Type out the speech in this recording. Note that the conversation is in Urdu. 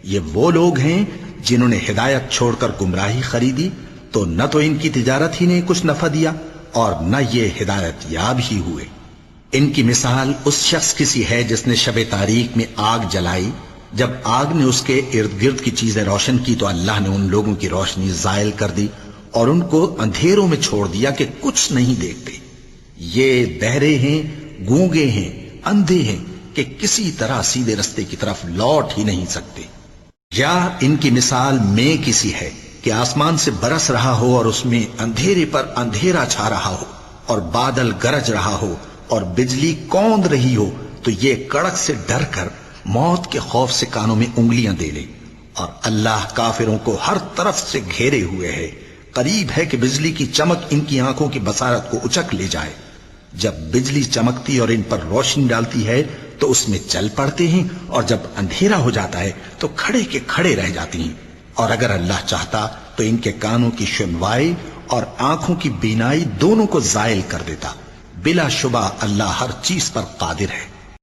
یہ وہ لوگ ہیں جنہوں نے ہدایت چھوڑ کر گمراہی خریدی، تو نہ تو ان کی تجارت ہی نے کچھ نفع دیا اور نہ یہ ہدایت یاب ہی ہوئے۔ ان کی مثال اس شخص کی سی ہے جس نے شب تاریک میں آگ جلائی، جب آگ نے اس کے ارد گرد کی چیزیں روشن کی تو اللہ نے ان لوگوں کی روشنی زائل کر دی اور ان کو اندھیروں میں چھوڑ دیا کہ کچھ نہیں دیکھتے۔ یہ بہرے ہیں، گونگے ہیں، اندھے ہیں کہ کسی طرح سیدھے رستے کی طرف لوٹ ہی نہیں سکتے۔ یا ان کی مثال میں کسی ہے کہ آسمان سے برس رہا ہو اور اس میں اندھیرے پر اندھیرا چھا رہا ہو اور بادل گرج رہا ہو اور بجلی کوند رہی ہو، تو یہ کڑک سے ڈر کر موت کے خوف سے کانوں میں انگلیاں دے لے، اور اللہ کافروں کو ہر طرف سے گھیرے ہوئے ہے۔ قریب ہے کہ بجلی کی چمک ان کی آنکھوں کی بصارت کو اچک لے جائے۔ جب بجلی چمکتی اور ان پر روشنی ڈالتی ہے تو اس میں چل پڑتے ہیں، اور جب اندھیرا ہو جاتا ہے تو کھڑے کے کھڑے رہ جاتی ہیں۔ اور اگر اللہ چاہتا تو ان کے کانوں کی سنوائی اور آنکھوں کی بینائی دونوں کو زائل کر دیتا۔ بلا شبہ اللہ ہر چیز پر قادر ہے۔